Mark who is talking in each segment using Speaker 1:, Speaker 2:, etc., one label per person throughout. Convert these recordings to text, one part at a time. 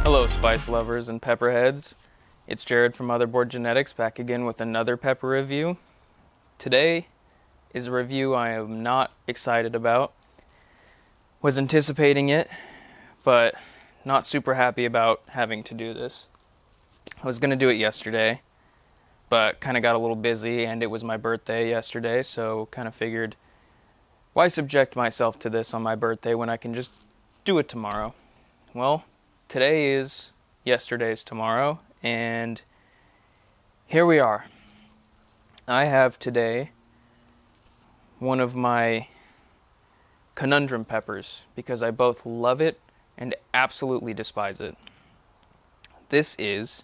Speaker 1: Hello spice lovers and pepperheads, it's Jared from Motherboard Genetics back again with another pepper review. Today is a review I am not excited about. Was anticipating it, but not super happy about having to do this. I was going to do it yesterday, but kind of got a little busy and it was my birthday yesterday, so kind of figured, why subject myself to this on my birthday when I can just do it tomorrow? Well, today is yesterday's tomorrow, and here we are. I have today one of my conundrum peppers because I both love it and absolutely despise it. This is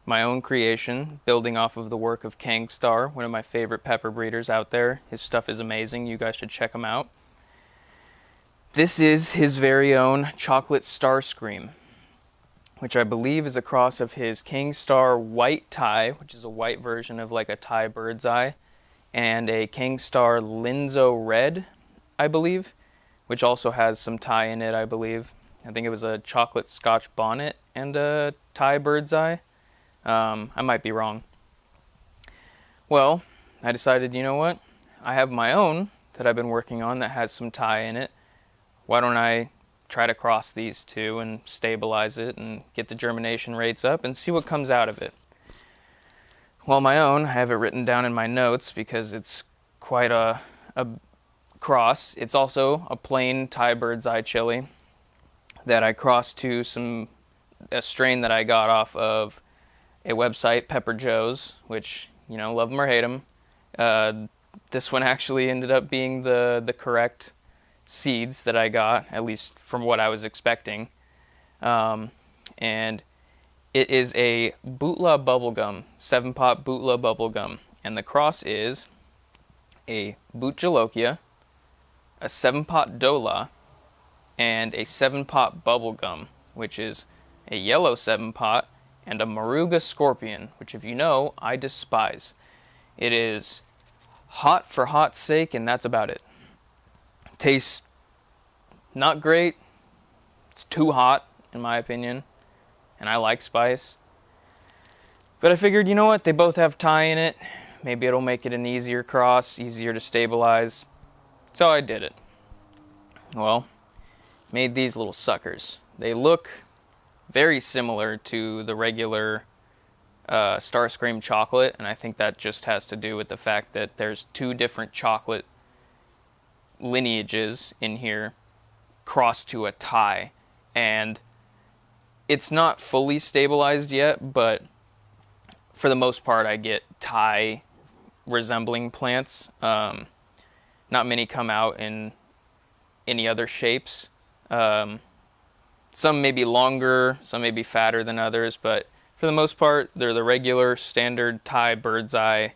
Speaker 1: my own creation, building off of the work of Kangstar, one of my favorite pepper breeders out there. His stuff is amazing. You guys should check him out. This is his very own Chocolate Starrscream, which I believe is a cross of his Kangstar White Thai, which is a white version of like a Thai bird's eye, and a Kangstar Linzo Red, I believe, which also has some Thai in it, I believe. I think it was a chocolate Scotch bonnet and a Thai bird's eye. I might be wrong. Well, I decided, you know what? I have my own that I've been working on that has some Thai in it. Why don't I try to cross these two and stabilize it and get the germination rates up and see what comes out of it? Well, my own, I have it written down in my notes because it's quite a cross. It's also a plain Thai bird's eye chili that I crossed to a strain that I got off of a website, Pepper Joe's, which, you know, love them or hate them. This one actually ended up being the correct seeds that I got, at least from what I was expecting. And it is a Bhutlah Bubblegum, 7-pot Bhutlah Bubblegum. And the cross is a Bhutlah, a 7-pot Dola, and a 7-pot Bubblegum, which is a yellow 7-pot, and a Moruga Scorpion, which, if you know, I despise. It is hot for hot's sake, and that's about it. Tastes not great. It's too hot, in my opinion, and I like spice. But I figured, you know what, they both have Thai in it. Maybe it'll make it an easier cross, easier to stabilize. So I did it. Well, made these little suckers. They look very similar to the regular Starrscream chocolate, and I think that just has to do with the fact that there's two different chocolate lineages in here crossed to a Thai, and it's not fully stabilized yet, but for the most part I get Thai resembling plants. Not many come out in any other shapes. Some may be longer, some may be fatter than others, but for the most part, they're the regular standard Thai bird's eye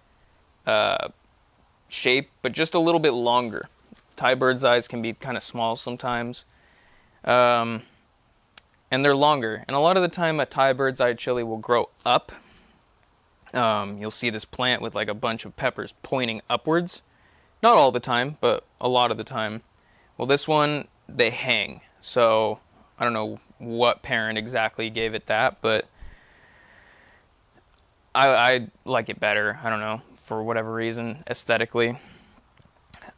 Speaker 1: shape, but just a little bit longer. Thai bird's eyes can be kind of small sometimes, and they're longer. And a lot of the time, a Thai bird's eye chili will grow up. You'll see this plant with like a bunch of peppers pointing upwards. Not all the time, but a lot of the time. Well, this one, they hang. So I don't know what parent exactly gave it that, but I like it better. I don't know, for whatever reason, aesthetically.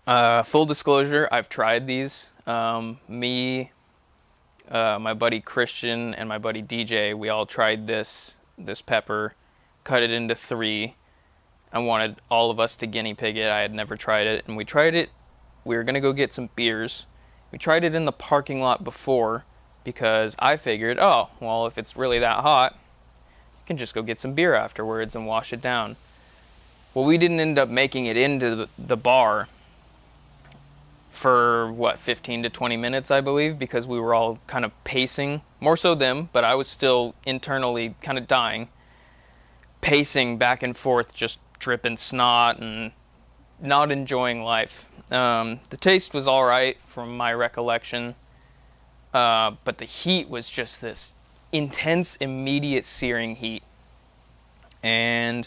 Speaker 1: Full disclosure, I've tried these. My buddy Christian, and my buddy DJ, we all tried this pepper, cut it into 3. I wanted all of us to guinea pig it. I had never tried it, and we tried it. We were going to go get some beers. We tried it in the parking lot before because I figured, oh, well, if it's really that hot, you can just go get some beer afterwards and wash it down. Well, we didn't end up making it into the bar for, 15 to 20 minutes, I believe, because we were all kind of pacing, more so them, but I was still internally kind of dying, pacing back and forth, just dripping snot and not enjoying life. The taste was all right from my recollection, but the heat was just this intense, immediate searing heat. And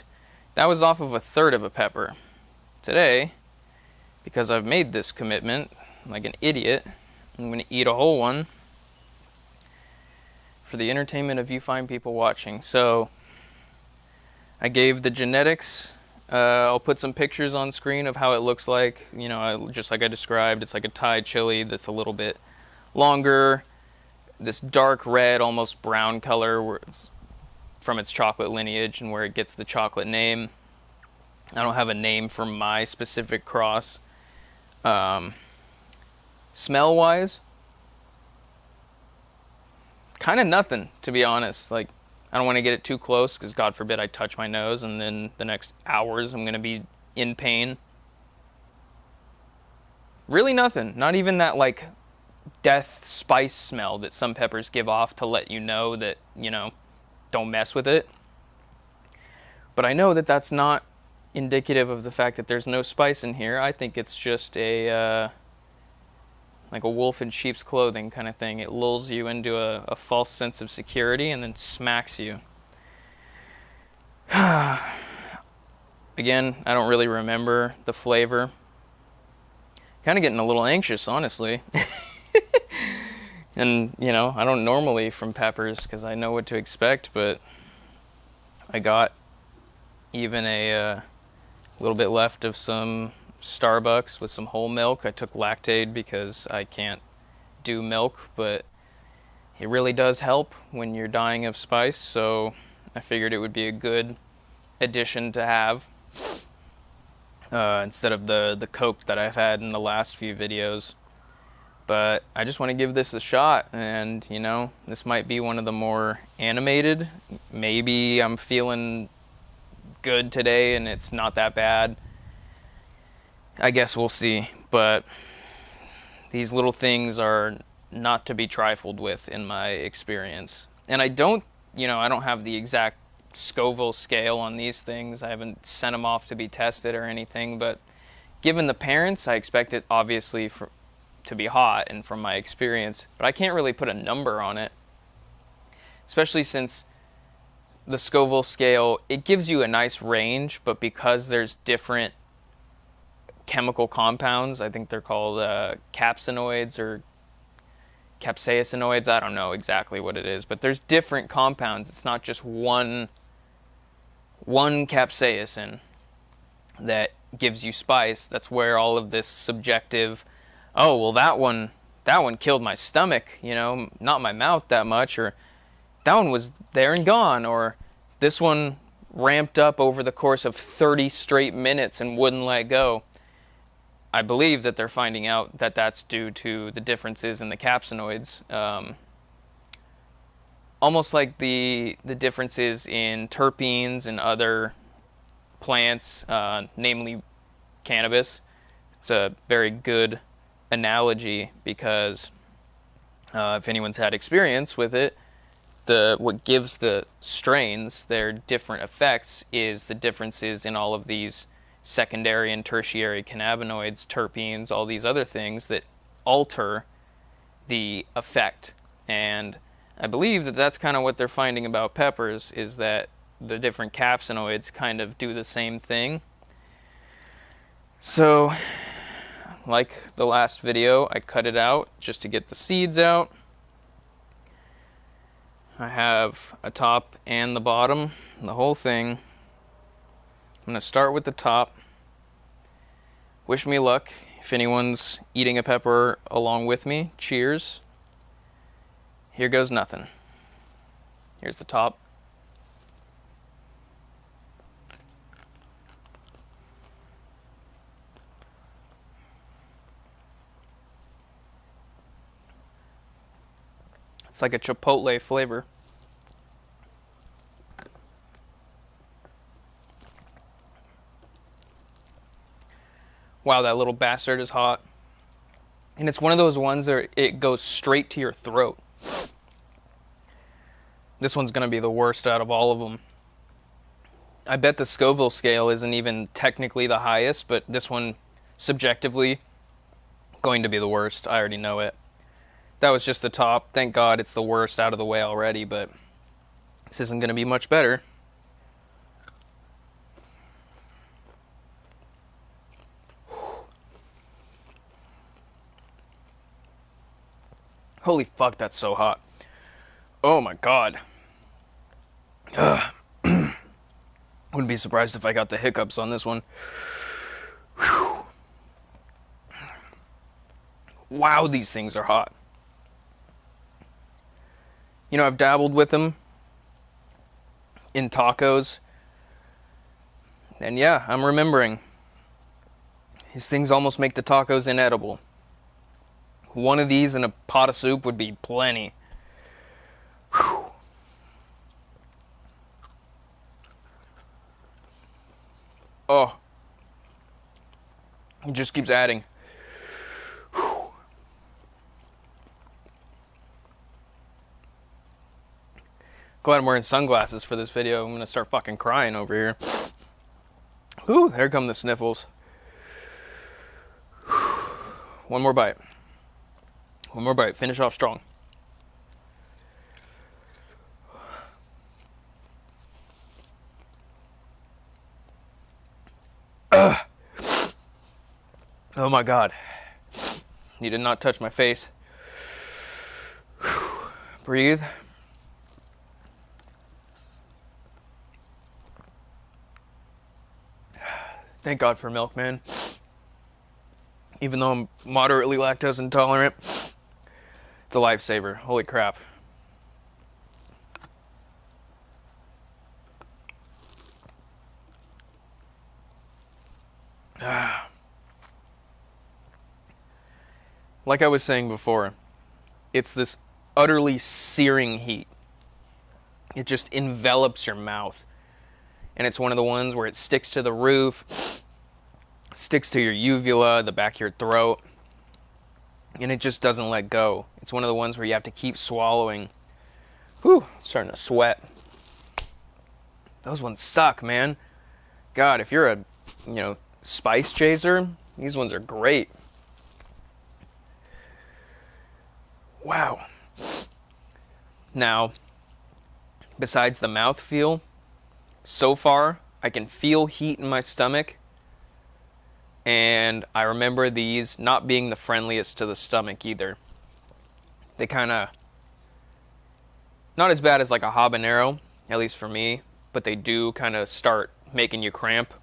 Speaker 1: that was off of 1/3 of a pepper. Today, because I've made this commitment, like an idiot, I'm going to eat a whole one. For for the entertainment of you fine people watching. So, I gave the genetics. I'll put some pictures on screen of how it looks like. You know, just like I described, it's like a Thai chili that's a little bit longer. This dark red, almost brown color where it's from its chocolate lineage and where it gets the chocolate name. I don't have a name for my specific cross. Smell-wise, kind of nothing, to be honest. Like, I don't want to get it too close because God forbid I touch my nose and then the next hours I'm going to be in pain. Really nothing. Not even that, like, death spice smell that some peppers give off to let you know that, you know, don't mess with it. But I know that that's not indicative of the fact that there's no spice in here. I think it's just a like a wolf in sheep's clothing kind of thing. It lulls you into a false sense of security and then smacks you. Again, I don't really remember the flavor. Kind of getting a little anxious, honestly. And, you know, I don't normally from peppers because I know what to expect, but I got even a little bit left of some Starbucks with some whole milk. I took Lactaid because I can't do milk, but it really does help when you're dying of spice, so I figured it would be a good addition to have instead of the Coke that I've had in the last few videos. But I just want to give this a shot, and, you know, this might be one of the more animated. Maybe I'm feeling good today and it's not that bad. I guess we'll see, but these little things are not to be trifled with in my experience. And I don't have the exact Scoville scale on these things. I haven't sent them off to be tested or anything, but given the parents, I expect it obviously to be hot and from my experience, but I can't really put a number on it, especially since the Scoville scale, it gives you a nice range, but because there's different chemical compounds, I think they're called capsaicinoids or capsaicinoids, I don't know exactly what it is, but there's different compounds. It's not just one capsaicin that gives you spice. That's where all of this subjective, oh, well, that one killed my stomach, you know, not my mouth that much, or that one was there and gone, or this one ramped up over the course of 30 straight minutes and wouldn't let go. I believe that they're finding out that that's due to the differences in the capsaicinoids. Almost like the differences in terpenes and other plants, namely cannabis. It's a very good analogy because if anyone's had experience with it, what gives the strains their different effects is the differences in all of these secondary and tertiary cannabinoids, terpenes, all these other things that alter the effect. And I believe that that's kind of what they're finding about peppers, is that the different capsaicinoids kind of do the same thing. So, like the last video, I cut it out just to get the seeds out. I have a top and the bottom, the whole thing. I'm going to start with the top. Wish me luck. If anyone's eating a pepper along with me, cheers. Here goes nothing. Here's the top. It's like a chipotle flavor. Wow, that little bastard is hot. And it's one of those ones that it goes straight to your throat. This one's going to be the worst out of all of them. I bet the Scoville scale isn't even technically the highest, but this one, subjectively, going to be the worst. I already know it. That was just the top. Thank God it's the worst out of the way already, but this isn't going to be much better. Holy fuck, that's so hot. Oh my god. Wouldn't be surprised if I got the hiccups on this one. Whew. Wow, these things are hot. You know, I've dabbled with them in tacos. And yeah, I'm remembering. These things almost make the tacos inedible. One of these in a pot of soup would be plenty. Whew. Oh. It just keeps adding. Whew. Glad I'm wearing sunglasses for this video. I'm gonna start fucking crying over here. Whew, there come the sniffles. Whew. One more bite. One more bite. Finish off strong. Oh my god. You did not touch my face. Breathe. Thank God for milk, man. Even though I'm moderately lactose intolerant, it's a lifesaver. Holy crap. Like I was saying before, it's this utterly searing heat. It just envelops your mouth. And it's one of the ones where it sticks to the roof, sticks to your uvula, the back of your throat, and it just doesn't let go. It's one of the ones where you have to keep swallowing. Whew, starting to sweat. Those ones suck, man. God, if you're a, spice chaser, these ones are great. Wow. Now, besides the mouthfeel, so far, I can feel heat in my stomach, and I remember these not being the friendliest to the stomach either. They kind of, not as bad as like a habanero, at least for me, but they do kind of start making you cramp.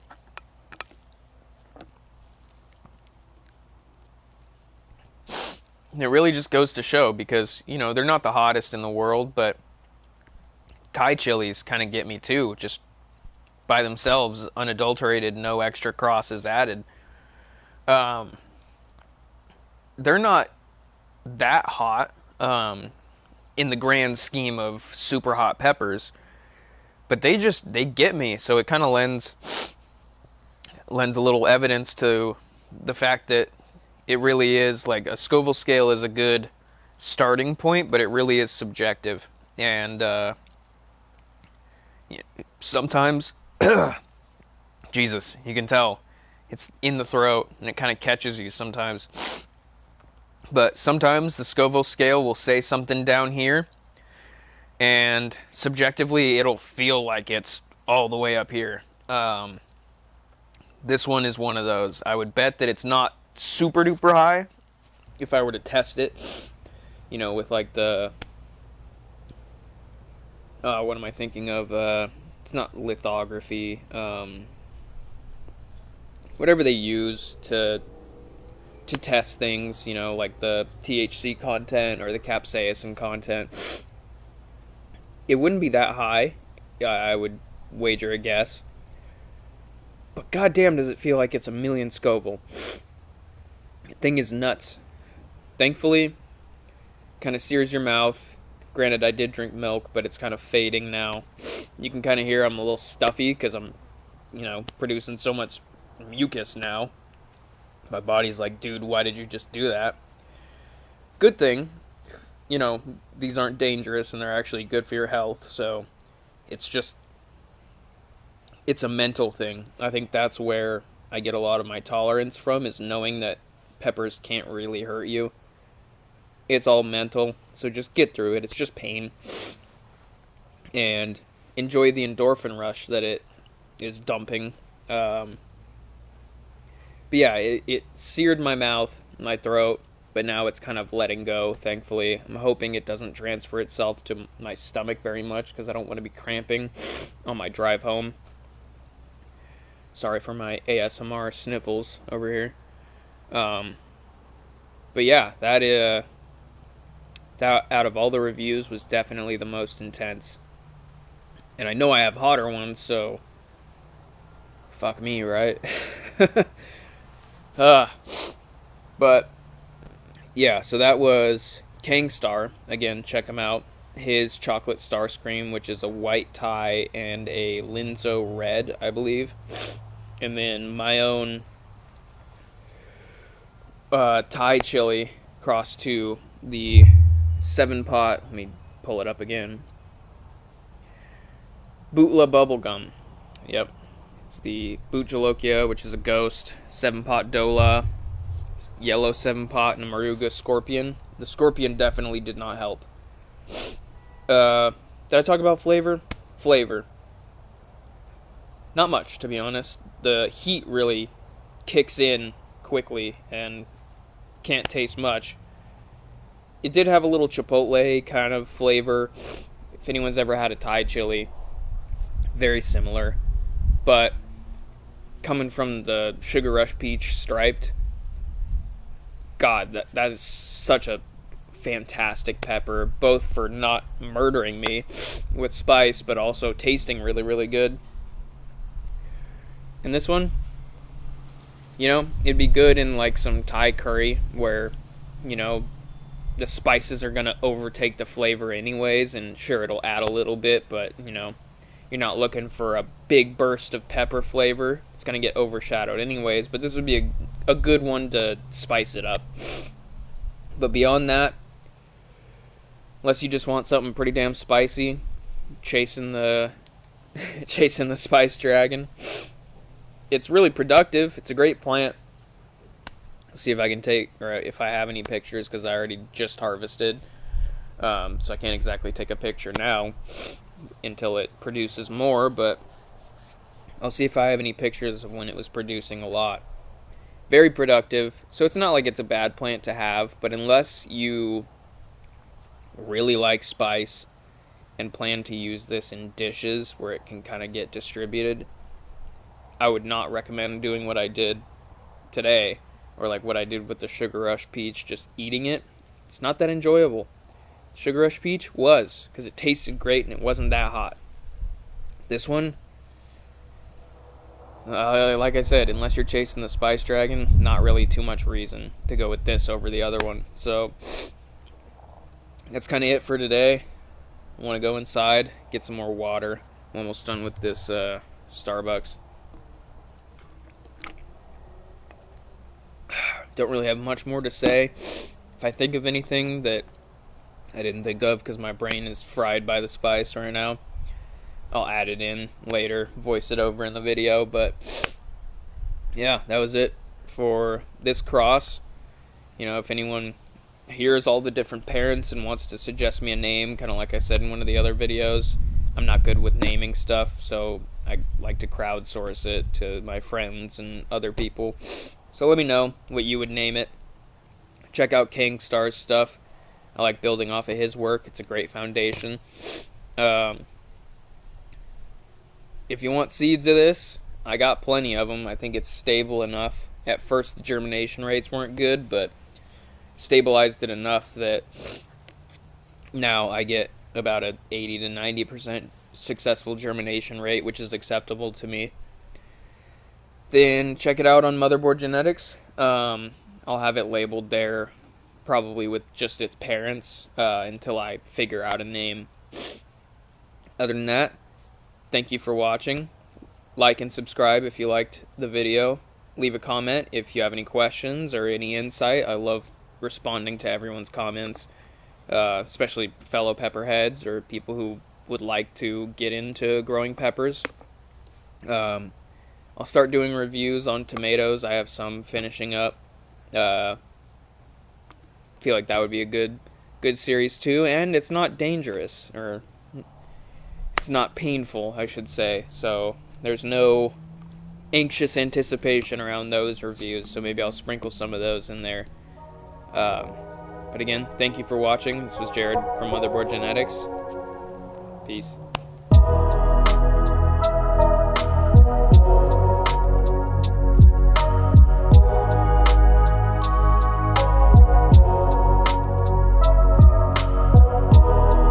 Speaker 1: And it really just goes to show because, they're not the hottest in the world, but Thai chilies kind of get me too, just by themselves, unadulterated, no extra crosses added. They're not that hot in the grand scheme of super hot peppers, but they get me, so it kind of lends a little evidence to the fact that it really is, like, a Scoville scale is a good starting point, but it really is subjective. And sometimes, Jesus, you can tell it's in the throat, and it kind of catches you sometimes. But sometimes the Scoville scale will say something down here, and subjectively it'll feel like it's all the way up here. This one is one of those. I would bet that it's not super duper high if I were to test it, with like the what am I thinking of? It's not lithography, whatever they use to test things, like the THC content or the capsaicin content. It wouldn't be that high, I would wager a guess, but goddamn does it feel like it's a million Scoville. Thing is nuts. Thankfully, kind of sears your mouth. Granted, I did drink milk, but it's kind of fading now. You can kind of hear I'm a little stuffy because I'm, producing so much mucus now. My body's like, dude, why did you just do that? Good thing, these aren't dangerous and they're actually good for your health. So it's a mental thing. I think that's where I get a lot of my tolerance from, is knowing that peppers can't really hurt you. It's all mental, so just get through it. It's just pain. And enjoy the endorphin rush that it is dumping. But yeah, it seared my mouth, my throat. but now it's kind of letting go, thankfully. I'm hoping it doesn't transfer itself to my stomach very much, because I don't want to be cramping on my drive home. Sorry for my ASMR sniffles over here. But yeah, that out of all the reviews was definitely the most intense. And I know I have hotter ones, so fuck me, right? But yeah, so that was Kangstar. Again, check him out. His Chocolate Starrscream, which is a white Thai and a Linzo red, I believe. And then my own Thai chili crossed to the 7-pot. Let me pull it up again. Bhutlah Bubblegum. Yep. It's the Bhutlah, which is a ghost, 7-pot Dola, yellow 7-pot, and a Maruga Scorpion. The Scorpion definitely did not help. Did I talk about flavor? Flavor. Not much, to be honest. The heat really kicks in quickly and can't taste much. It did have a little chipotle kind of flavor. If anyone's ever had a Thai chili, very similar. But coming from the Sugar Rush Peach striped, God, that is such a fantastic pepper, both for not murdering me with spice, but also tasting really, really good. And this one, you know, it'd be good in like some Thai curry where, you know, the spices are going to overtake the flavor anyways, and sure, it'll add a little bit, but, you know, you're not looking for a big burst of pepper flavor. It's going to get overshadowed anyways, but this would be a good one to spice it up. But beyond that, unless you just want something pretty damn spicy, chasing the spice dragon, it's really productive. It's a great plant. Let's see if I can take, or if I have any pictures, because I already just harvested. So I can't exactly take a picture now until it produces more, but I'll see if I have any pictures of when it was producing a lot. Very productive. So it's not like it's a bad plant to have, but unless you really like spice and plan to use this in dishes where it can kind of get distributed, I would not recommend doing what I did today, or like what I did with the Sugar Rush Peach, just eating it. It's not that enjoyable. Sugar Rush Peach was, because it tasted great and it wasn't that hot. This one, like I said, unless you're chasing the Spice Dragon, not really too much reason to go with this over the other one. So that's kind of it for today. I want to go inside, get some more water. I'm almost done with this Starbucks. Don't really have much more to say. If I think of anything that I didn't think of because my brain is fried by the spice right now, I'll add it in later, voice it over in the video. But yeah, that was it for this cross. You know, if anyone hears all the different parents and wants to suggest me a name, kind of like I said in one of the other videos, I'm not good with naming stuff, so I like to crowdsource it to my friends and other people. So let me know what you would name it. Check out Kangstar's stuff. I like building off of his work. It's a great foundation. If you want seeds of this, I got plenty of them. I think it's stable enough. At first, the germination rates weren't good, but stabilized it enough that now I get about a 80 to 90% successful germination rate, which is acceptable to me. Then check it out on Motherboard Genetics. I'll have it labeled there, probably with just its parents, until I figure out a name. Other than that, thank you for watching. Like and subscribe if you liked the video. Leave a comment if you have any questions or any insight. I love responding to everyone's comments, especially fellow pepperheads or people who would like to get into growing peppers. I'll start doing reviews on tomatoes. I have some finishing up. Feel like that would be a good series too, and it's not dangerous, or it's not painful, I should say. So there's no anxious anticipation around those reviews. So maybe I'll sprinkle some of those in there. But again, thank you for watching. This was Jared from Motherboard Genetics. Peace.